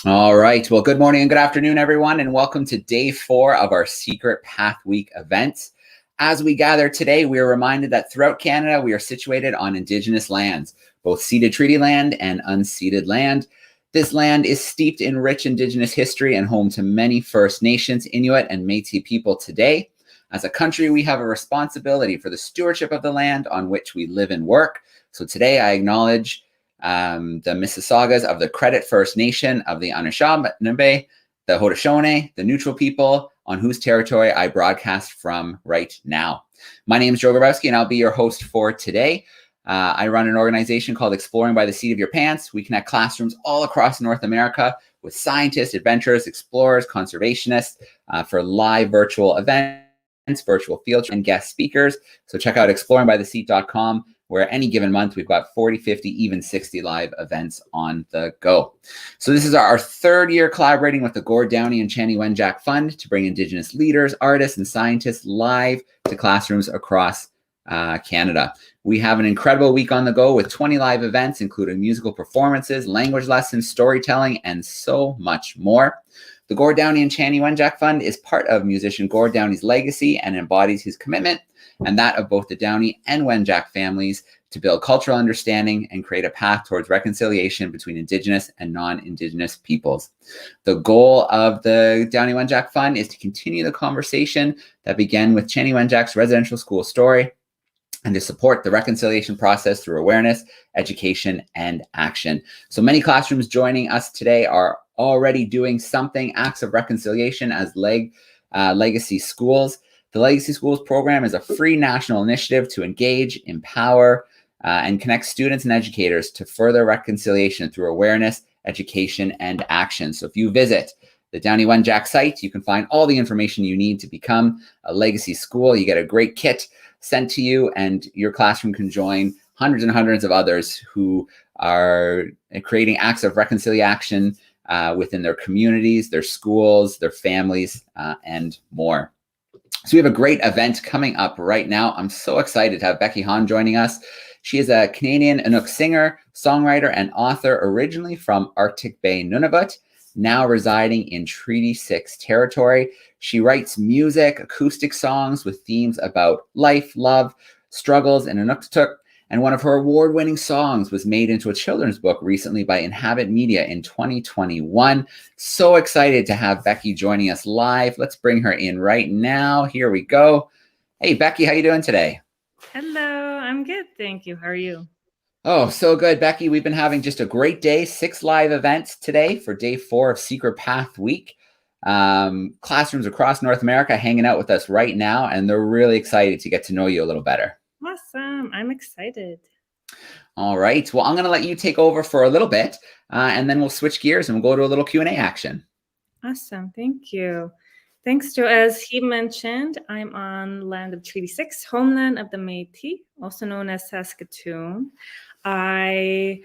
All right. Well, good morning and good afternoon, everyone, and welcome to day 4 of our Secret Path Week event. As we gather today, we are reminded that throughout Canada, we are situated on Indigenous lands, both ceded treaty land and unceded land. This land is steeped in rich Indigenous history and home to many First Nations, Inuit, and Métis people today. As a country, we have a responsibility for the stewardship of the land on which we live and work. So today, I acknowledge the Mississaugas of the Credit First Nation of the Anishinaabe, the Haudenosaunee, the Neutral people, on whose territory I broadcast from right now. My name is Joe Grabowski, and I'll be your host for today. I run an organization called Exploring by the Seat of Your Pants. We connect classrooms all across North America with scientists, adventurers, explorers, conservationists for live virtual events, virtual field trips, and guest speakers. So check out exploringbytheseat.com, where any given month we've got 40, 50, even 60 live events on the go. So this is our third year collaborating with the Gord Downie and Chanie Wenjack Fund to bring Indigenous leaders, artists, and scientists live to classrooms across Canada. We have an incredible week on the go with 20 live events, including musical performances, language lessons, storytelling, and so much more. The Gord Downie and Chanie Wenjack Fund is part of musician Gord Downie's legacy and embodies his commitment and that of both the Downie and Wenjack families to build cultural understanding and create a path towards reconciliation between Indigenous and non-Indigenous peoples. The goal of the Downie Wenjack Fund is to continue the conversation that began with Chanie Wenjack's residential school story and to support the reconciliation process through awareness, education, and action. So many classrooms joining us today are already doing something, acts of reconciliation as legacy schools. The Legacy Schools program is a free national initiative to engage, empower, and connect students and educators to further reconciliation through awareness, education, and action. So if you visit the Downie Wenjack site, you can find all the information you need to become a Legacy School. You get a great kit sent to you, and your classroom can join hundreds and hundreds of others who are creating acts of reconciliation within their communities, their schools, their families, and more. So we have a great event coming up right now. I'm so excited to have Becky Han joining us. She is a Canadian Inuk singer, songwriter, and author originally from Arctic Bay, Nunavut, now residing in Treaty 6 territory. She writes music, acoustic songs with themes about life, love, struggles, and Inuktitut. And one of her award-winning songs was made into a children's book recently by Inhabit Media in 2021. So excited to have Becky joining us live. Let's bring her in right now. Here we go. Hey, Becky, how you doing today? Hello, I'm good. Thank you. How are you? Oh, so good, Becky. We've been having just a great day. 6 live events today for day 4 of Secret Path Week. Classrooms across North America hanging out with us right now, and they're really excited to get to know you a little better. Awesome. I'm excited. All right. Well, I'm going to let you take over for a little bit, and then we'll switch gears and we'll go to a little Q&A action. Awesome. Thank you. Thanks, Joe. As he mentioned, I'm on land of Treaty 6, homeland of the Métis, also known as Saskatoon. I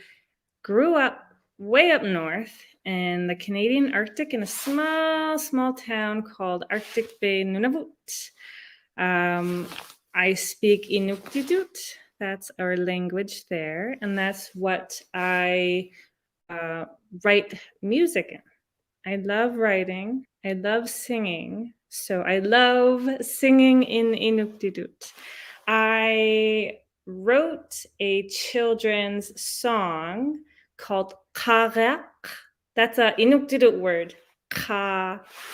grew up way up north in the Canadian Arctic in a small town called Arctic Bay, Nunavut. I speak Inuktitut. That's our language there, and that's what I write music in. I love writing. I love singing. So I love singing in Inuktitut. I wrote a children's song called Qaariaq. That's an Inuktitut word. Qaariaq.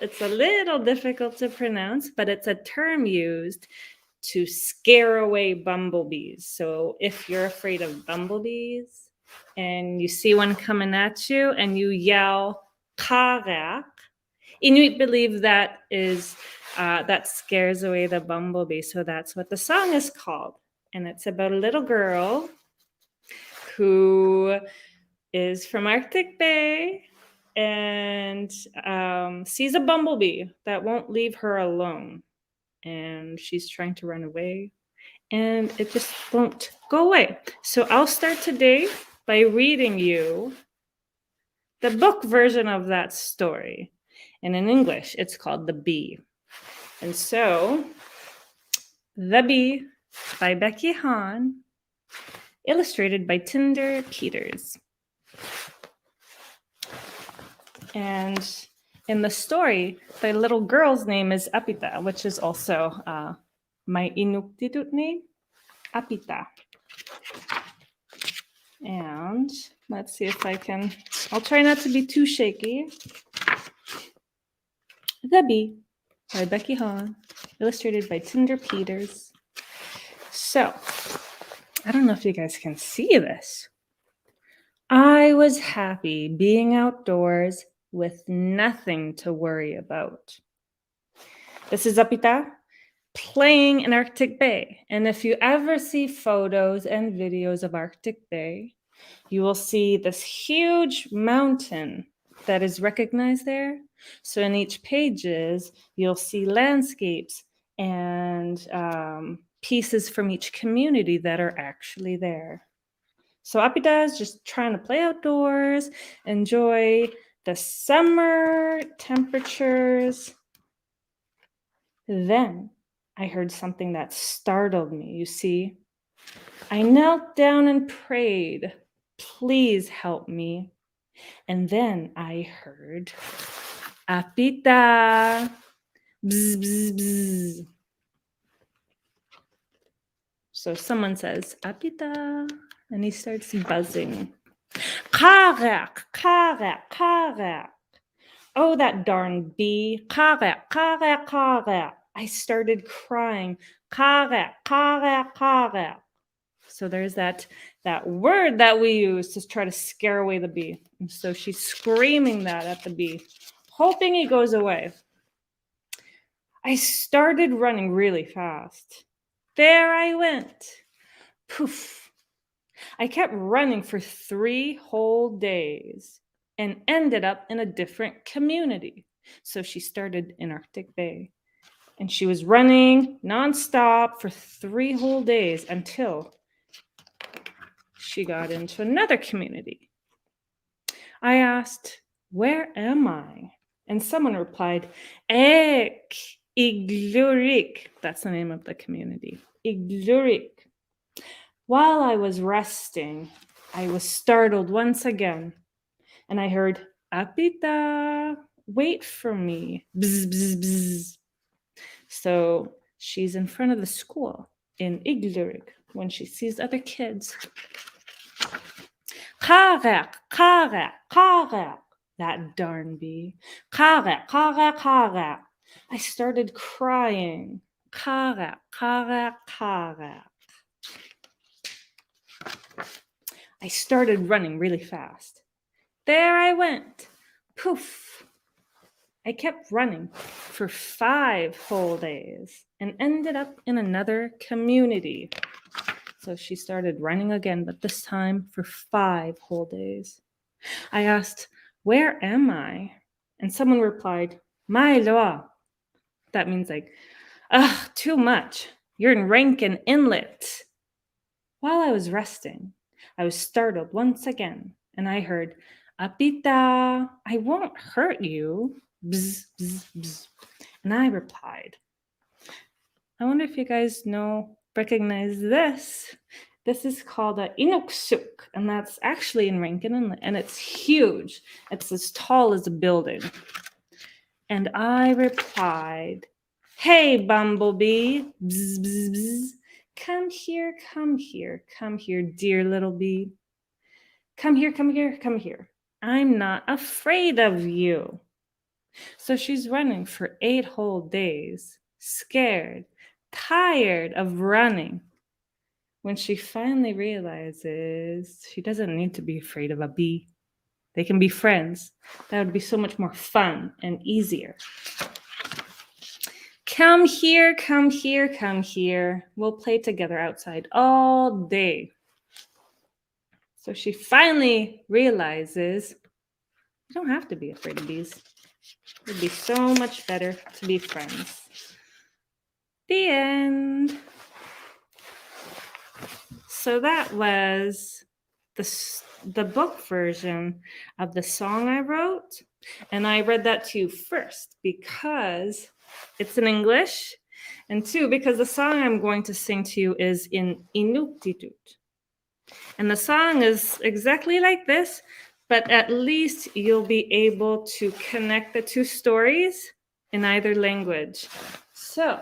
It's a little difficult to pronounce, but it's a term used to scare away bumblebees. So if you're afraid of bumblebees and you see one coming at you and you yell Qaariaq, Inuit believe that is that scares away the bumblebee. So that's what the song is called. And it's about a little girl who is from Arctic Bay and sees a bumblebee that won't leave her alone. And she's trying to run away, and it just won't go away. So I'll start today by reading you the book version of that story. And in English, it's called The Bee. And so, The Bee by Becky Han, illustrated by Tinder Peters. And in the story, the little girl's name is Apita, which is also my Inuktitut name, Apita. And let's see if I'll try not to be too shaky. The Bee by Becky Han, illustrated by Tinder Peters. So, I don't know if you guys can see this. I was happy being outdoors with nothing to worry about. This is Apita playing in Arctic Bay. And if you ever see photos and videos of Arctic Bay, you will see this huge mountain that is recognized there. So in each pages, you'll see landscapes and pieces from each community that are actually there. So Apita is just trying to play outdoors, enjoy the summer temperatures. Then I heard something that startled me. You see, I knelt down and prayed, please help me. And then I heard, Apita, bzz, bzz, bzz. So someone says, Apita, and he starts buzzing. Qaariaq, Qaariaq, Qaariaq. Oh, that darn bee. Qaariaq, Qaariaq, Qaariaq. I started crying. Qaariaq, Qaariaq, Qaariaq. So there's that word that we use to try to scare away the bee. And so she's screaming that at the bee, hoping he goes away. I started running really fast. There I went. Poof. I kept running for 3 whole days and ended up in a different community. So she started in Arctic Bay. And she was running nonstop for 3 whole days until she got into another community. I asked, where am I? And someone replied, Inuktitut. That's the name of the community. Inuktitut. While I was resting, I was startled once again. And I heard, Apita, wait for me. Bzz, bzz, bzz. So she's in front of the school in Inuktitut when she sees other kids. Qaariaq, Qaariaq, Qaariaq. That darn bee. Qaariaq, Qaariaq, Qaariaq. I started crying. Qaariaq, Qaariaq, Qaariaq. I started running really fast. There I went. Poof. I kept running for 5 whole days and ended up in another community. So she started running again, but this time for 5 whole days. I asked, where am I? And someone replied, Mai loa. That means like, too much. You're in Rankin Inlet. While I was resting, I was startled once again, and I heard, Apita, I won't hurt you. Bzz, bzz, bzz. And I replied, I wonder if you guys recognize this. This is called a Inuksuk, and that's actually in Rankin Inlet, and it's huge. It's as tall as a building. And I replied, hey, bumblebee, bzz, bzz, bzz. Come here, come here, come here, dear little bee. Come here, come here, come here. I'm not afraid of you. So she's running for 8 whole days, scared, tired of running. When she finally realizes she doesn't need to be afraid of a bee. They can be friends. That would be so much more fun and easier. Come here, come here, come here. We'll play together outside all day. So she finally realizes you don't have to be afraid of bees. It would be so much better to be friends. The end. So that was the book version of the song I wrote. And I read that to you first because it's in English. And 2, because the song I'm going to sing to you is in Inuktitut. And the song is exactly like this, but at least you'll be able to connect the two stories in either language. So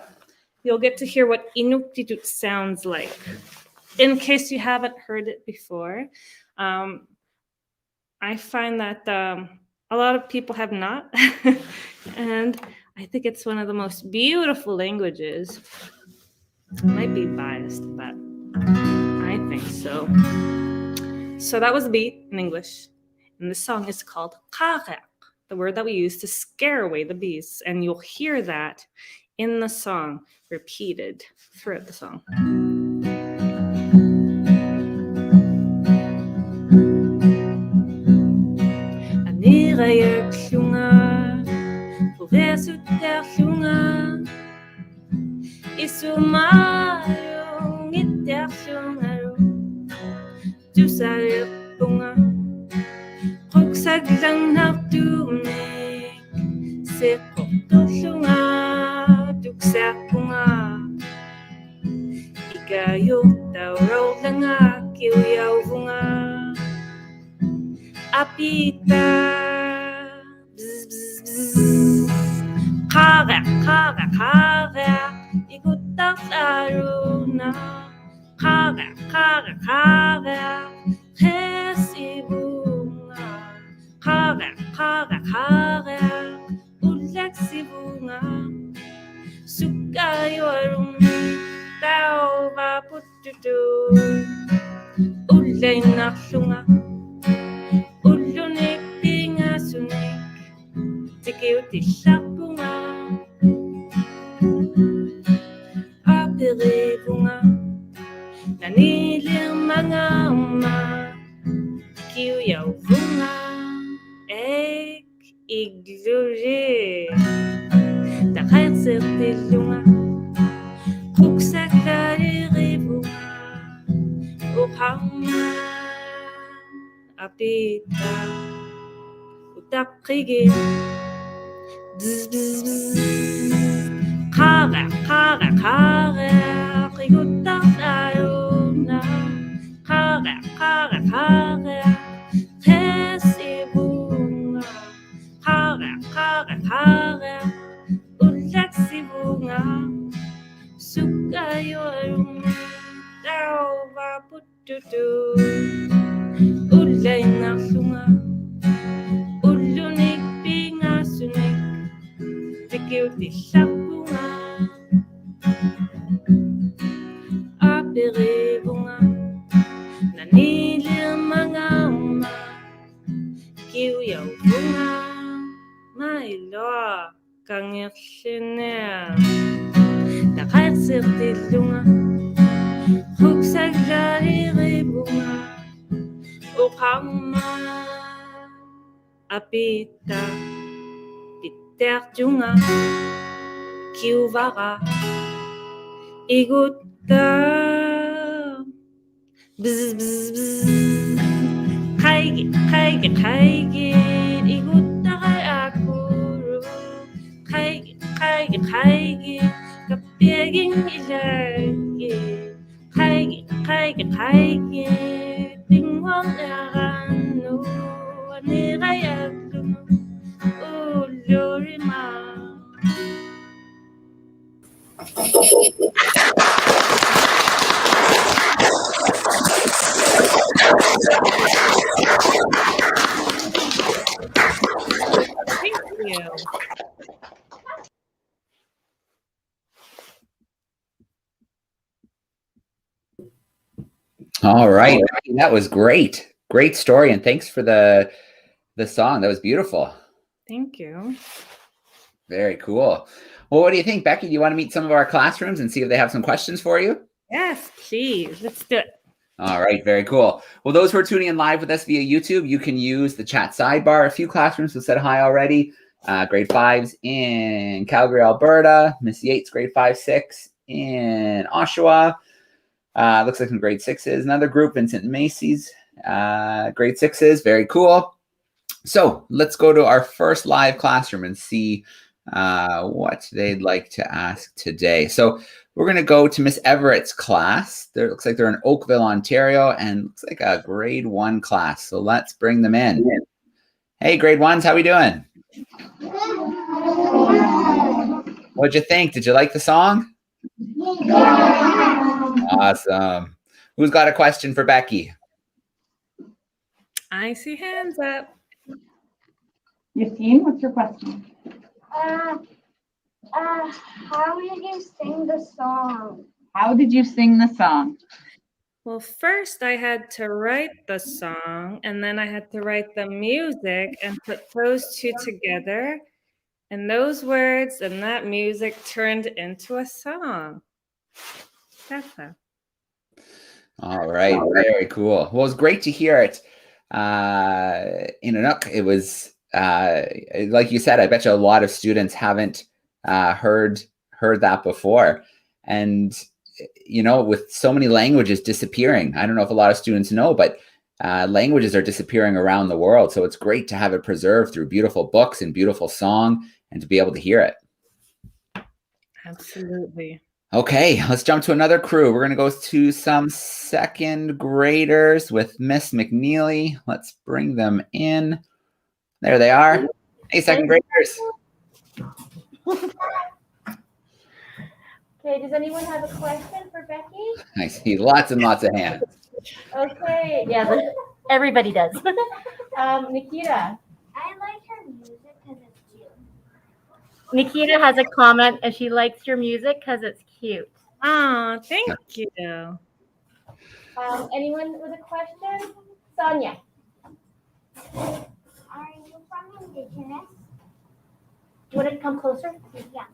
you'll get to hear what Inuktitut sounds like. In case you haven't heard it before, I find that a lot of people have not. And I think it's one of the most beautiful languages. I might be biased, but I think so. So that was the beat in English. And the song is called Qaariaq, the word that we use to scare away the beasts. And you'll hear that in the song repeated throughout the song. Anirayag llunga, puvesut der llunga, isumayong iter llungaro, tusayag bunga, rugsaglang nagdumig, sekokto llunga, duksak bunga, ikayok daw raw langa, kiuyaw bunga, apita, bzz, bzz, bzz, Qaariaq, Qaariaq, Qaariaq, ikut daw laro na, Qaariaq, Qaariaq, Qaariaq, hesi bunga, Qaariaq, Qaariaq, Qaariaq, ulag si bunga, sukayo arong tao mapututu, ulay na llunga, ulunik pingasunik, tikiw tisak bunga, apere bunga, nanilir mga uma, tikiw yaw bunga, ek iglure, takayat sertilunga, kuksak dariri bunga, ukama, apita, utapkige, bzz, bzz, bzz, Qaariaq, Qaariaq, Qaariaq, igutak ayuna, Qaariaq, Qaariaq, Qaariaq, hesi bunga, Qaariaq, Qaariaq, Qaariaq, ulag si bunga, sukayo arunga, tao mapututu, ulay na llunga, ulunik pingasunik, tikiw tisak bunga, apere bunga, nanilir mga uma, kiuyaw bunga, mailo kangirliner, takayat sertilunga, rugsag dariri bunga, ukama, apita, piter junga, kiuvara, igutta, bzz, bzz, bzz, kaigi, kaigi, kaigi, igutta kay akuru, kaigi, kaigi, kaigi, kapyeging ilagi, kaigi, kaigi, kaigi, tingwang erano, anirayag lumo, ulurima. Thank you. All right. That was great. Great story. And thanks for the song. That was beautiful. Thank you. Very cool. Well, what do you think, Becky? Do you want to meet some of our classrooms and see if they have some questions for you? Yes, please. Let's do it. All right. Very cool. Well, those who are tuning in live with us via YouTube, you can use the chat sidebar. A few classrooms have said hi already. Grade 5s in Calgary, Alberta. Miss Yates, grade 5-6 in Oshawa. Looks like some grade 6s. Another group, Vincent Macy's, grade 6s. Very cool. So let's go to our first live classroom and see what they'd like to ask today. So we're going to go to Miss Everett's class. There looks like they're in Oakville, Ontario, and looks like a grade 1 class. So let's bring them in. Hey, grade 1s, how we doing? What'd you think? Did you like the song? Awesome. Who's got a question for Becky? I see hands up. Yassine, what's your question? How did you sing the song? How did you sing the song? Well, first I had to write the song, and then I had to write the music and put those two together. And those words and that music turned into a song. That's how. All right, very cool. Well, it was great to hear it in Inuk. It was, like you said, I bet you a lot of students haven't heard that before. And, you know, with so many languages disappearing, I don't know if a lot of students know, but languages are disappearing around the world. So it's great to have it preserved through beautiful books and beautiful song and to be able to hear it. Absolutely. Okay, let's jump to another crew. We're going to go to some second graders with Miss McNeely. Let's bring them in. There they are. Hey, second graders. Okay, does anyone have a question for Becky? I see lots and lots of hands. Okay. Yeah, everybody does. Nikita. I like her music because it's cute. Nikita has a comment and she likes your music because it's cute. Oh, thank you. Anyone with a question? Sonia. Are you from Indigenous? You want to come closer? Yeah.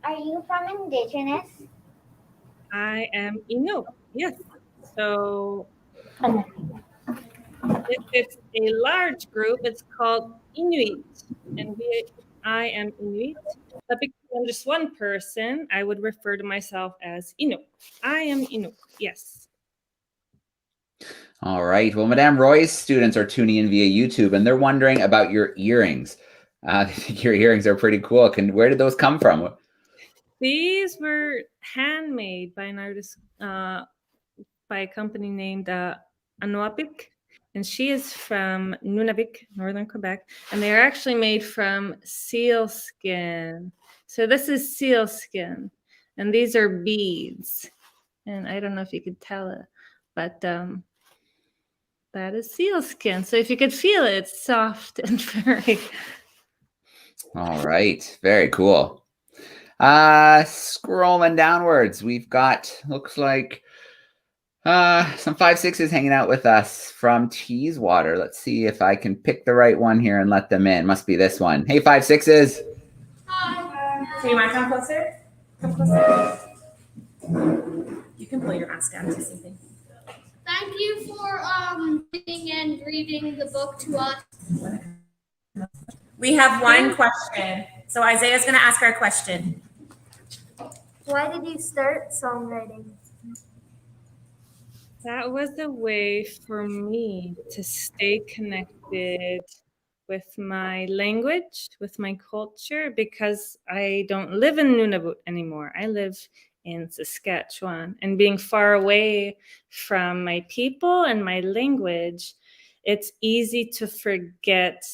Are you from Indigenous? I am Inuk. Yes. So if it's a large group, it's called Inuit. And I am Inuit. But because I'm just one person, I would refer to myself as Inuk. I am Inuk. Yes. All right. Well, Madame Roy's students are tuning in via YouTube, and they're wondering about your earrings. They think your earrings are pretty cool. Where did those come from? These were handmade by an artist, by a company named Anuapik, and she is from Nunavut, northern Quebec, and they are actually made from seal skin. So this is seal skin, and these are beads. And I don't know if you could tell it, but that is seal skin. So if you could feel it, it's soft and furry. All right. Very cool. Scrolling downwards, we've got, looks like some 5-6s hanging out with us from Teeswater. Let's see if I can pick the right one here and let them in. Must be this one. Hey, 5-6s. So you want to come closer? Come closer. You can pull your mask down to see things. Thank you for sitting and reading the book to us. We have one question. So Isaiah's going to ask our question. Why did you start songwriting? That was a way for me to stay connected with my language, with my culture, because I don't live in Nunavut anymore. I live in Saskatchewan, and being far away from my people and my language, it's easy to forget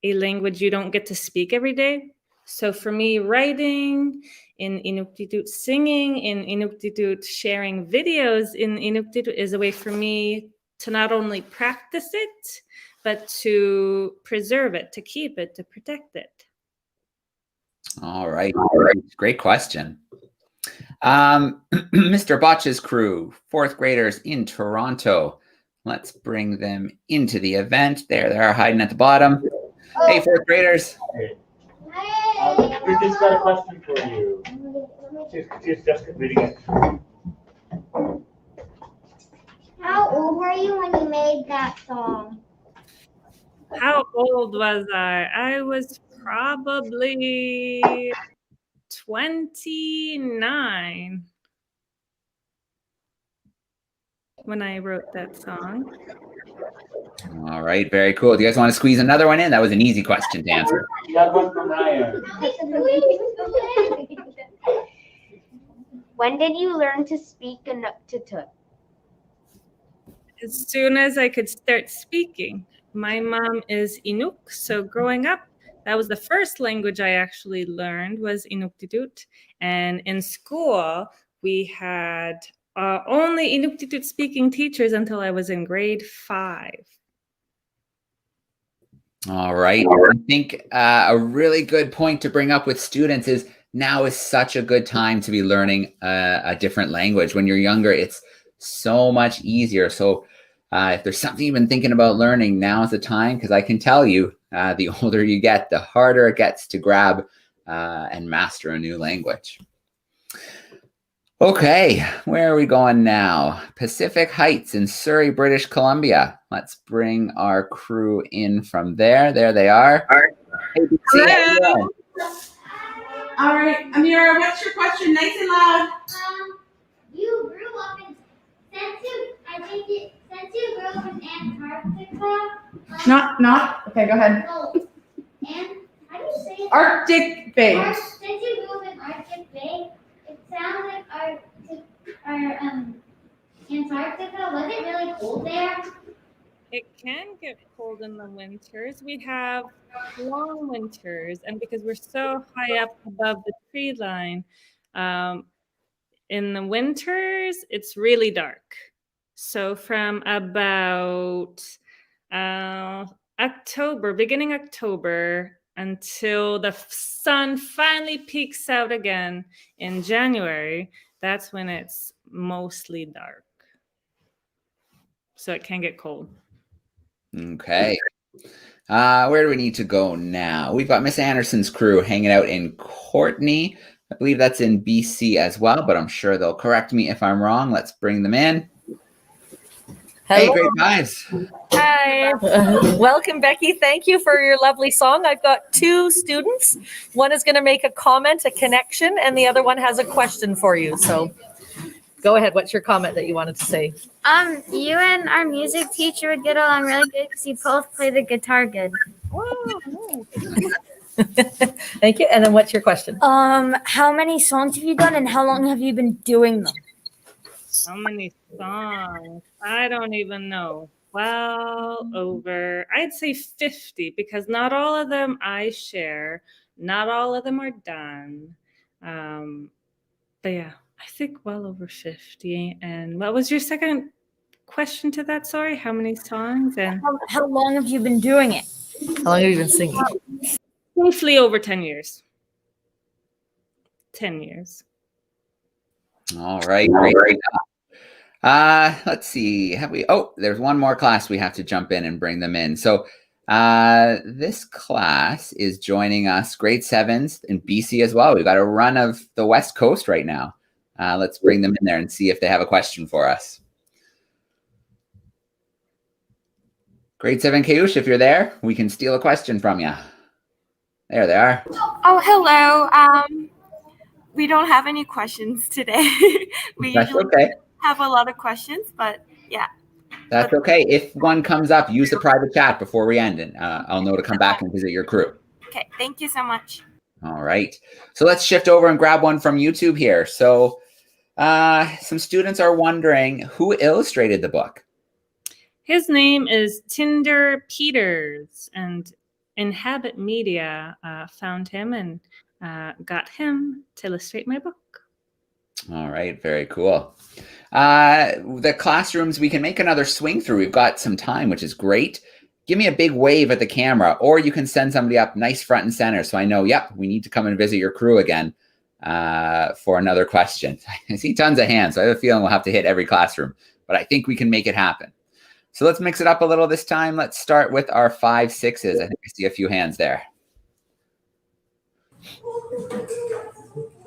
a language you don't get to speak every day. So for me, writing in Inuktitut, singing in Inuktitut, sharing videos in Inuktitut is a way for me to not only practice it, but to preserve it, to keep it, to protect it. All right. Great question. Mr. Botch's crew, 4th graders in Toronto. Let's bring them into the event. There they are hiding at the bottom. Hey, 4th graders. We just got a question for you. She's just reading it. How old were you when you made that song? How old was I? I was probably 29 when I wrote that song. All right, very cool. Do you guys want to squeeze another one in? That was an easy question to answer. Got one from Ryan. When did you learn to speak Inuktitut? As soon as I could start speaking. My mom is Inuk, so growing up, that was the first language I actually learned was Inuktitut. And in school, we had only Inuktitut speaking teachers until I was in grade 5. All right. I think a really good point to bring up with students is now is such a good time to be learning a different language. When you're younger, it's so much easier. So if there's something you've been thinking about learning, now is the time, because I can tell you the older you get, the harder it gets to grab and master a new language. Okay, where are we going now? Pacific Heights in Surrey, British Columbia. Let's bring our crew in from there. There they are. Hey, hello. All right, Amira, what's your question? Nice and loud. You grew up in since you grew up in Antarctica. Not. Okay, go ahead. No, and how do you say it? Arctic Bay. Since you grew up in Arctic Bay, it sounds like Antarctica. Was it really cold there? It can get cold in the winters. We have long winters, and because we're so high up above the tree line, in the winters, it's really dark. So from about beginning October, until the sun finally peaks out again in January, that's when it's mostly dark. So it can get cold. Okay. Where do we need to go now? We've got Miss Anderson's crew hanging out in Courtney. I believe that's in BC as well, but I'm sure they'll correct me if I'm wrong. Let's bring them in. Hello. Hey, great guys. Hi. Welcome, Becky. Thank you for your lovely song. I've got 2 students. One is going to make a comment, a connection, and the other one has a question for you. So go ahead. What's your comment that you wanted to say? You and our music teacher would get along really good because you both play the guitar good. Thank you. And then what's your question? How many songs have you done and how long have you been doing them? How many songs? I don't even know. Well, over, I'd say 50, because not all of them I share. Not all of them are done. But yeah, I think well over 50. And what was your second question to that? Sorry, how many songs? And how long have you been doing it? How long have you been singing? Mostly over 10 years. 10 years. All right, great. Let's see. There's one more class we have to jump in and bring them in. So this class is joining us, grade 7s in BC as well. We've got a run of the West Coast right now. Let's bring them in there and see if they have a question for us. Grade 7 Kayush, if you're there, we can steal a question from you. There they are. Oh, hello. We don't have any questions today. That's okay. Have a lot of questions, but yeah. That's okay. If one comes up, use the private chat before we end, and I'll know to come back and visit your crew. Okay, thank you so much. All right. So let's shift over and grab one from YouTube here. So some students are wondering who illustrated the book. His name is Tinder Peters, and Inhabit Media found him and got him to illustrate my book. All right, very cool. The classrooms, we can make another swing through. We've got some time, which is great. Give me a big wave at the camera, or you can send somebody up nice front and center so I know, yep, we need to come and visit your crew again for another question. I see tons of hands, so I have a feeling we'll have to hit every classroom, but I think we can make it happen. So let's mix it up a little this time. Let's start with our 5, 6s. I think I see a few hands there.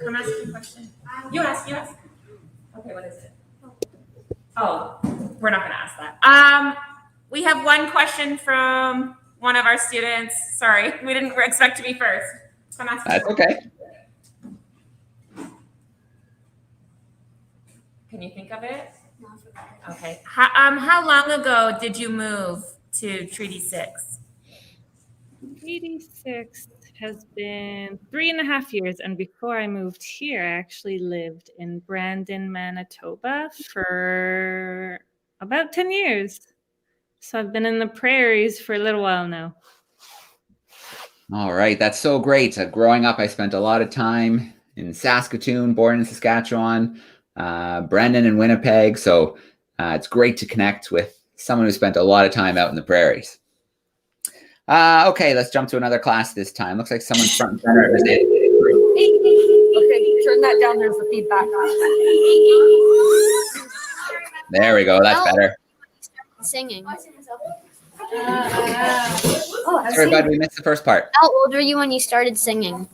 Come ask me a question. You ask. Okay, what is it? Oh, we're not going to ask that. We have one question from one of our students. Sorry, we didn't expect to be first. Come ask. That's okay. Can you think of it? Okay. How long ago did you move to Treaty 6? Treaty 6 has been 3.5 years. And before I moved here, I actually lived in Brandon, Manitoba for about 10 years. So I've been in the prairies for a little while now. All right, that's so great. Growing up, I spent a lot of time in Saskatoon, born in Saskatchewan, Brandon and Winnipeg. So it's great to connect with someone who spent a lot of time out in the prairies. Okay, let's jump to another class this time. Looks like someone's front and center. Okay, turn that down. There's the feedback. There we go. That's better. Singing. Sorry, bud, we missed the first part. How old were you when you started singing?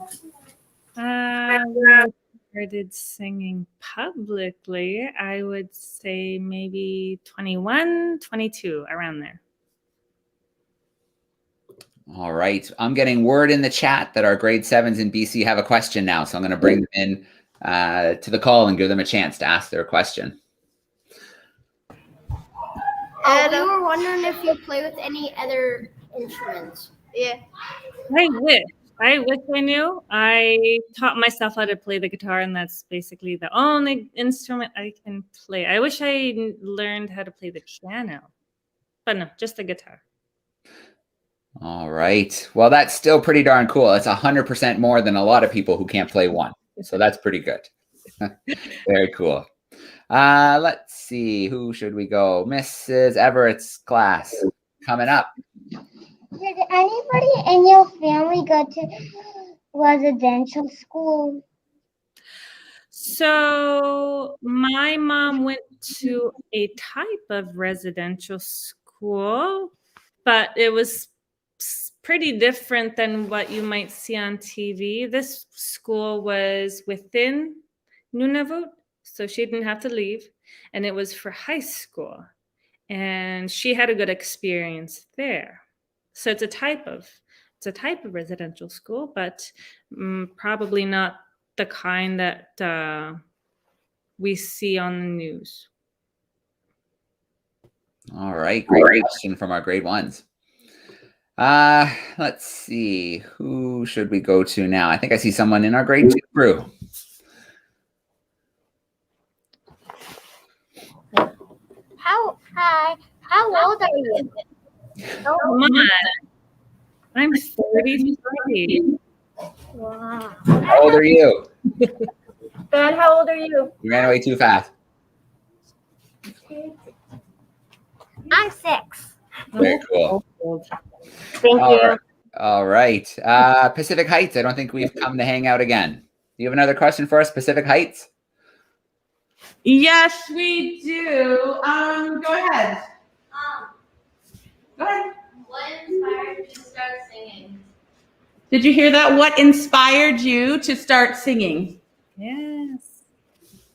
When I started singing publicly, I would say maybe 21, 22, around there. All right. I'm getting word in the chat that our grade 7s in BC have a question now. So I'm going to bring them in to the call and give them a chance to ask their question. We were wondering if you play with any other instruments. Yeah. I wish I knew. I taught myself how to play the guitar, and that's basically the only instrument I can play. I wish I learned how to play the piano, but no, just the guitar. All right. Well, that's still pretty darn cool. That's 100% more than a lot of people who can't play one. So that's pretty good. Very cool. Let's see. Who should we go? Mrs. Everett's class coming up. Did anybody in your family go to residential school? So my mom went to a type of residential school, but it was pretty different than what you might see on TV. This school was within Nunavut, so she didn't have to leave, and it was for high school, and she had a good experience there. So it's a type of residential school, but probably not the kind that we see on the news. All right, great question from our grade 1s. Let's see. Who should we go to now? I think I see someone in our grade 2 crew. How old are you? Oh my. I'm 33. Wow. How old are you? Dad, how old are you? You ran away too fast. I'm 6. Very cool. Thank you. All right. Pacific Heights. I don't think we've come to hang out again. Do you have another question for us, Pacific Heights? Yes, we do. Go ahead. Go ahead. What inspired you to start singing? Did you hear that? What inspired you to start singing? Yes.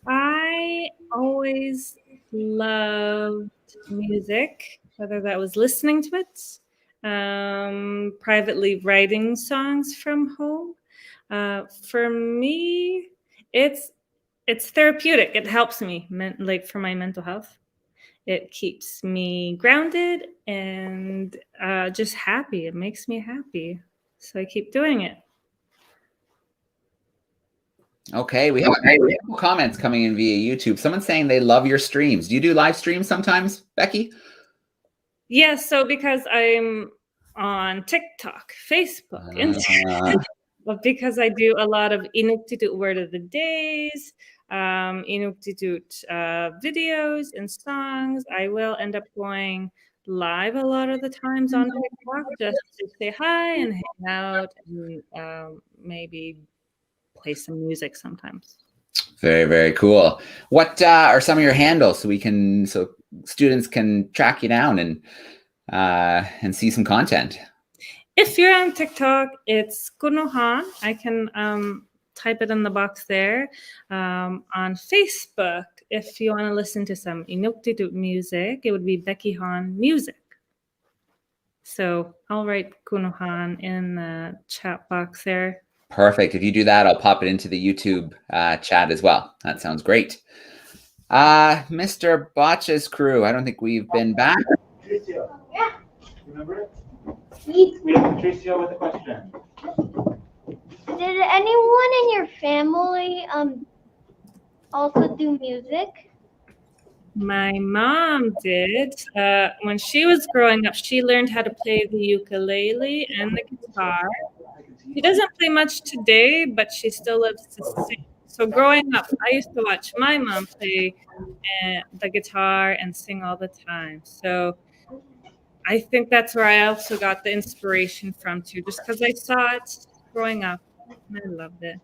I always loved music, whether that was listening to it, privately writing songs from home. For me, it's therapeutic. It helps me, like for my mental health. It keeps me grounded and just happy. It makes me happy. So I keep doing it. Okay, we have comments coming in via YouTube. Someone's saying they love your streams. Do you do live streams sometimes, Becky? Yes, so because I'm on TikTok, Facebook, Instagram, but because I do a lot of Inuktitut word of the days, Inuktitut videos and songs, I will end up going live a lot of the times on TikTok just to say hi and hang out and maybe play some music sometimes. Very, very cool. What are some of your handles so students can track you down and see some content? If you're on TikTok, it's Koonoo. I can type it in the box there. On Facebook, if you want to listen to some Inuktitut music, it would be Becky Han Music. So I'll write Koonoo in the chat box there. Perfect. If you do that, I'll pop it into the YouTube chat as well. That sounds great. Mr. Botch's crew, I don't think we've been back. remember it? We have Patricia with a question. Did anyone in your family also do music? My mom did. When she was growing up, she learned how to play the ukulele and the guitar. She doesn't play much today, but she still loves to sing. So growing up, I used to watch my mom play the guitar and sing all the time. So I think that's where I also got the inspiration from too, just because I saw it growing up. I loved it.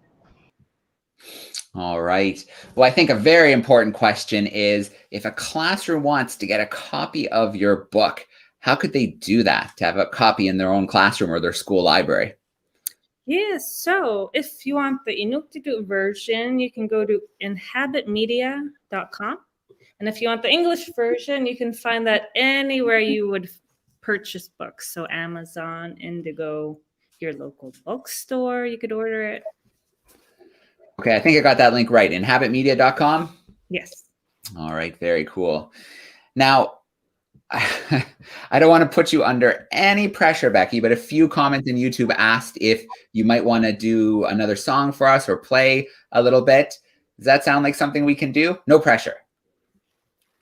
All right. Well, I think a very important question is, if a classroom wants to get a copy of your book, how could they do that to have a copy in their own classroom or their school library? Yes, so if you want the Inuktitut version, you can go to inhabitmedia.com. And if you want the English version, you can find that anywhere you would purchase books. So Amazon, Indigo, your local bookstore, you could order it. Okay, I think I got that link right. Inhabitmedia.com? Yes. All right, very cool. Now, I don't want to put you under any pressure, Becky, but a few comments in YouTube asked if you might want to do another song for us or play a little bit. Does that sound like something we can do? No pressure.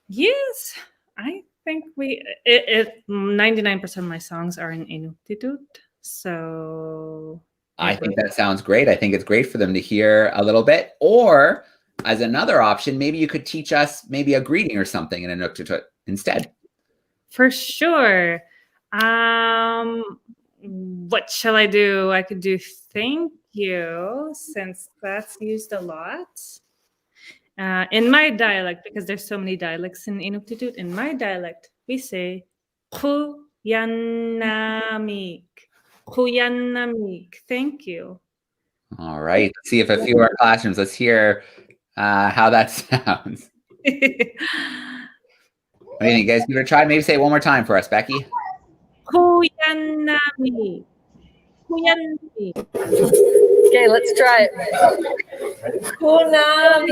Yes, I think 99% of my songs are in Inuktitut. So I think that sounds great. I think it's great for them to hear a little bit. Or as another option, maybe you could teach us maybe a greeting or something in Inuktitut instead. For sure. What shall I do? I could do thank you, since that's used a lot. In my dialect, because there's so many dialects in Inuktitut, in my dialect, we say Kuyanamik. Kuyanamik. Thank you. All right. Let's see if a few of our classrooms, let's hear how that sounds. What do you think, guys? Give it a try. Maybe say it one more time for us, Becky. Kuyanamik. Kuyanamik. Okay, let's try it. Koonoo.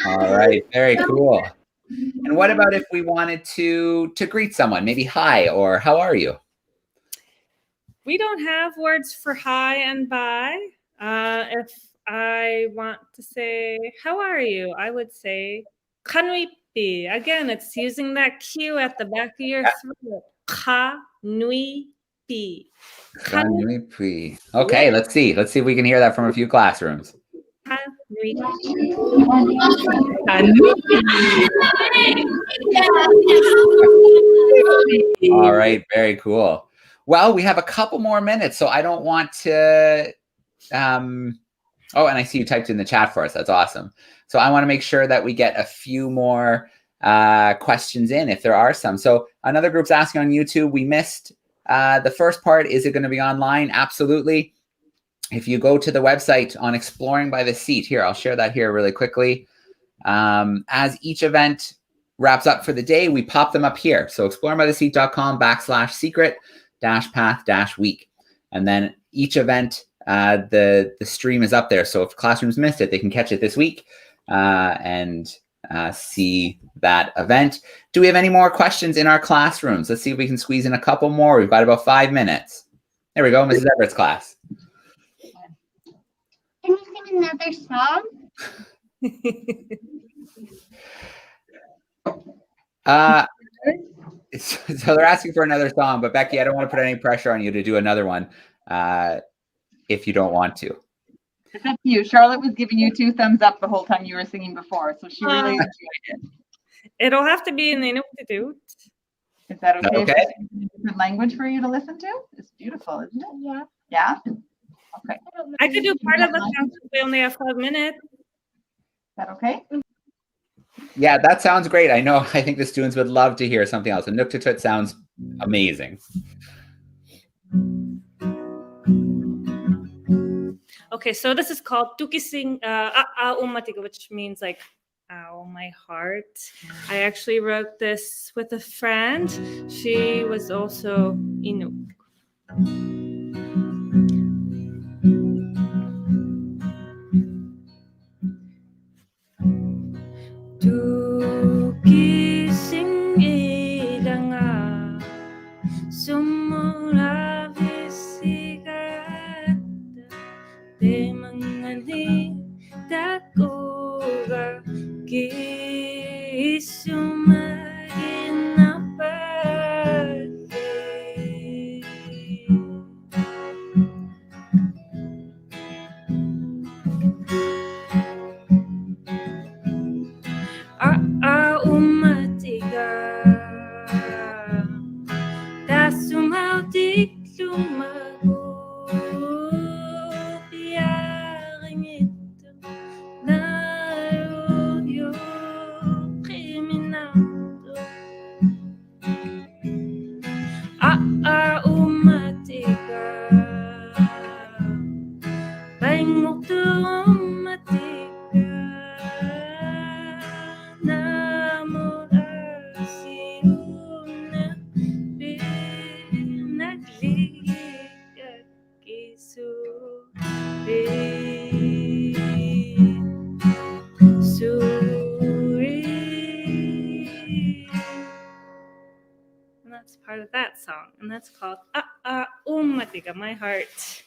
All right, very cool. And what about if we wanted to greet someone, maybe hi or how are you? We don't have words for hi and bye. If I want to say how are you, I would say Kanuipi. Again, it's using that Q at the back of your throat. Kanuipi. Kanuipi. Okay, let's see. Let's see if we can hear that from a few classrooms. All right, very cool. Well, we have a couple more minutes, so I don't want to oh, and I see you typed in the chat for us. That's awesome. So I want to make sure that we get a few more questions in, if there are some. So another group's asking on YouTube, we missed the first part. Is it going to be online? Absolutely. If you go to the website on Exploring by the Seat, here, I'll share that here really quickly. As each event wraps up for the day, we pop them up here. So exploringbytheseat.com/secret-path-week. And then each event, the stream is up there. So if classrooms missed it, they can catch it this week and see that event. Do we have any more questions in our classrooms? Let's see if we can squeeze in a couple more. We've got about 5 minutes. There we go, Mrs. Everett's class. Can you sing another song? So they're asking for another song, but Becky, I don't want to put any pressure on you to do another one if you don't want to. It's up to you. Charlotte was giving you 2 thumbs up the whole time you were singing before, so she really enjoyed it. It'll have to be in Inuktitut. Is that okay? Okay. If it's a different language for you to listen to? It's beautiful, isn't it? Yeah. Yeah? Okay. I could do part of the song if we only have 5 minutes. Is that okay? Yeah, that sounds great. I know. I think the students would love to hear something else. Inuktitut sounds amazing. Okay, so this is called Tukising Umatiga, which means like, ow, my heart. I actually wrote this with a friend. She was also Inuk. Suri. And that's part of that song. And that's called Matiga, my heart.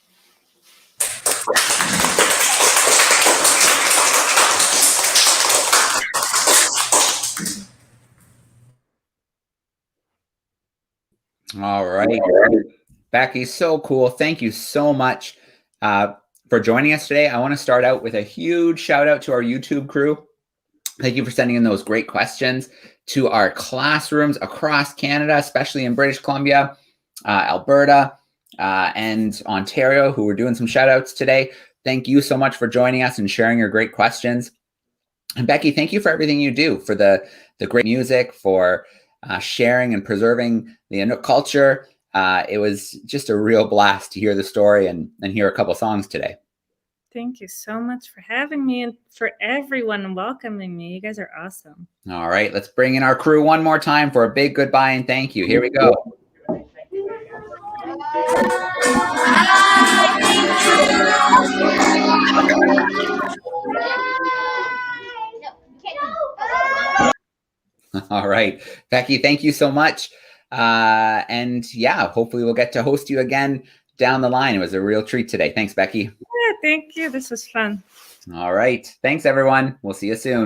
All right. Becky, so cool. Thank you so much for joining us today. I want to start out with a huge shout out to our YouTube crew. Thank you for sending in those great questions, to our classrooms across Canada, especially in British Columbia, Alberta, and Ontario, who were doing some shout outs today. Thank you so much for joining us and sharing your great questions. And Becky, thank you for everything you do, for the great music, for sharing and preserving the Inuk culture. It was just a real blast to hear the story and hear a couple songs today. Thank you so much for having me and for everyone welcoming me. You guys are awesome. All right, let's bring in our crew one more time for a big goodbye and thank you. Here we go. All right, Becky, thank you so much. And yeah, hopefully we'll get to host you again down the line. It was a real treat today. Thanks, Becky. Yeah, thank you. This was fun. All right. Thanks, everyone. We'll see you soon.